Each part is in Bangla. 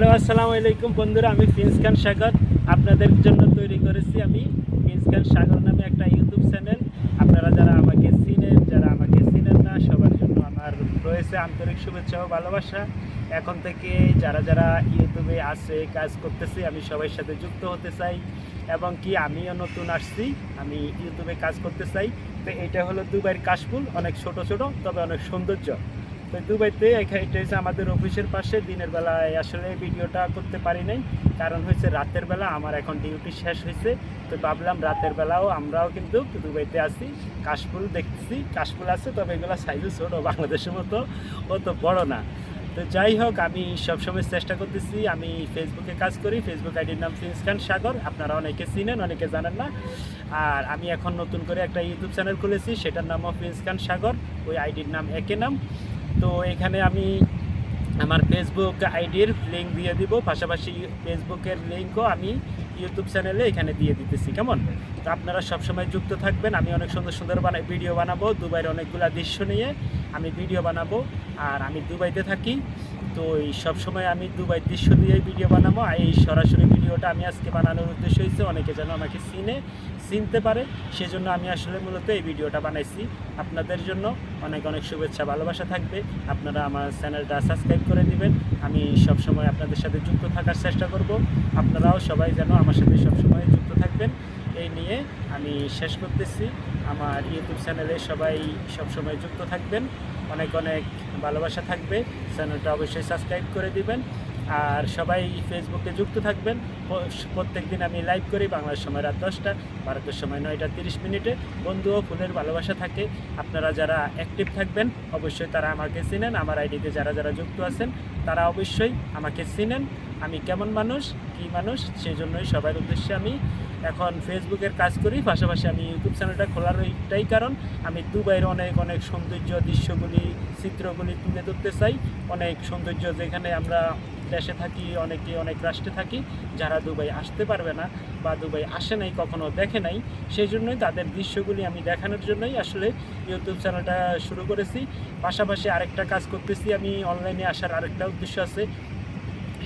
হ্যালো, আসসালামু আলাইকুম বন্ধুরা। আমি প্রিন্স খান সাগর আপনাদের জন্য তৈরি করেছি। আমি প্রিন্স খান সাগর নামে একটা ইউটিউব চ্যানেল। আপনারা যারা আমাকে চিনেন, যারা আমাকে চিনেন না, সবার জন্য আমার রয়েছে আন্তরিক শুভেচ্ছা ও ভালোবাসা। এখন থেকে যারা যারা ইউটিউবে আছে, কাজ করতেছি, আমি সবার সাথে যুক্ত হতে চাই এবং কি আমিও নতুন আসছি, আমি ইউটিউবে কাজ করতে চাই। তো এটা হলো দুবাইয়ের কাশফুল, অনেক ছোট ছোট তবে অনেক সৌন্দর্য। তো দুবাইতে এটা হচ্ছে আমাদের অফিসের পাশে। দিনের বেলায় আসলে ভিডিওটা করতে পারি নাই, কারণ হচ্ছে রাতের বেলা আমার এখন ডিউটি শেষ হয়েছে। তো ভাবলাম রাতের বেলাও আমরাও কিন্তু দুবাইতে আছি, কাশফুল দেখতেছি। কাশফুল আছে, তবে এগুলো সাইজও ছোটো, বাংলাদেশের মতো অত বড় না। তো যাই হোক, আমি সবসময় চেষ্টা করতেছি। আমি ফেসবুকে কাজ করি, ফেসবুক আইডির নাম প্রিন্স খান সাগর। আপনারা অনেকে চিনেন, অনেকে জানেন না। আর আমি এখন নতুন করে একটা ইউটিউব চ্যানেল খুলেছি, সেটার নামও প্রিন্স খান সাগর, ওই আইডির নাম একই নাম। তো এখানে আমি আমার ফেসবুক আইডির লিঙ্ক দিয়ে দিব, পাশাপাশি ফেসবুকের লিঙ্কও আমি ইউটিউব চ্যানেলে এখানে দিয়ে দিতেছি। কেমন? তো আপনারা সবসময় যুক্ত থাকবেন। আমি অনেক সুন্দর সুন্দর ভিডিও বানাবো, দুবাইয়ের অনেকগুলো দৃশ্য নিয়ে আমি ভিডিও বানাবো। আর আমি দুবাইতে থাকি, তো এই সবসময় আমি দুবাইয়ের দৃশ্য দিয়েই ভিডিও বানাবো। আর এই সরাসরি ভিডিওটা আমি আজকে বানানোর উদ্দেশ্য হয়েছে অনেকে যেন আমাকে চিনতে পারে, সেজন্য আমি আসলে মূলত এই ভিডিওটা বানাইছি। আপনাদের জন্য অনেক অনেক শুভেচ্ছা, ভালোবাসা থাকবে। আপনারা আমার চ্যানেলটা সাবস্ক্রাইব করে দিবেন। আমি সবসময় আপনাদের সাথে যুক্ত থাকার চেষ্টা করব। আপনারাও সবাই যেন আমার সাথে সবসময় যুক্ত থাকবেন, এই নিয়ে আমি শেষ করতেছি। আমার ইউটিউব চ্যানেলে সবাই সবসময় যুক্ত থাকবেন, অনেক অনেক ভালোবাসা থাকবে। চ্যানেলটা অবশ্যই সাবস্ক্রাইব করে দিবেন। আর সবাই ফেসবুকে যুক্ত থাকবেন। প্রত্যেক দিন আমি লাইভ করি, বাংলার সময় রাত 10টা, ভারতের সময় 9টা 30 বন্ধু ও ফুলের ভালোবাসা থাকে। আপনারা যারা অ্যাক্টিভ থাকবেন অবশ্যই তারা আমাকে চিনেন। আমার আইডিতে যারা যারা যুক্ত আছেন তারা অবশ্যই আমাকে চিনেন। আমি কেমন মানুষ, কী মানুষ, সেই জন্যই সবার উদ্দেশ্যে আমি এখন ফেসবুকের কাজ করি। পাশাপাশি আমি ইউটিউব চ্যানেলটা খোলার এইটাই কারণ, আমি দুবাইয়ের অনেক অনেক সৌন্দর্য দৃশ্যগুলি, চিত্রগুলি তুলে ধরতে চাই। অনেক সৌন্দর্য, যেখানে আমরা দেশে থাকি, অনেকে অনেক রাষ্ট্রে থাকি, যারা দুবাই আসতে পারবে না বা দুবাই আসে নাই, কখনো দেখে নাই, সেই জন্যই তাদের দৃশ্যগুলি আমি দেখানোর জন্যই আসলে ইউটিউব চ্যানেলটা শুরু করেছি। পাশাপাশি আরেকটা কাজ করতেছি, আমি অনলাইনে আসার আরেকটা উদ্দেশ্য আছে।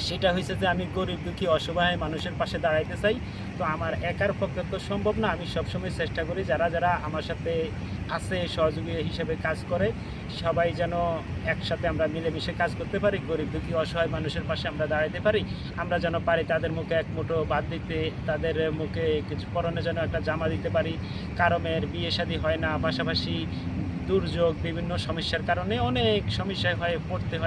সেটা হয়েছে যে আমি গরিব দুঃখী অসহায় মানুষের পাশে দাঁড়াইতে চাই। তো আমার একার পক্ষে তো সম্ভব না। আমি সবসময় চেষ্টা করি যারা যারা আমার সাথে আছে, সহযোগী হিসেবে কাজ করে, সবাই যেন একসাথে আমরা মিলেমিশে কাজ করতে পারি, গরিব দুঃখী অসহায় মানুষের পাশে আমরা দাঁড়াইতে পারি। আমরা যেন পারি তাদের মুখে এক মুঠো ভাত দিতে, তাদের মুখে কিছু পরনে যেন একটা জামা দিতে পারি। কারো মেয়ের বিয়ে শাদী হয় না, পাশাপাশি দুর্যোগ, বিভিন্ন সমস্যার কারণে অনেক সমস্যায় পড়তে হয়।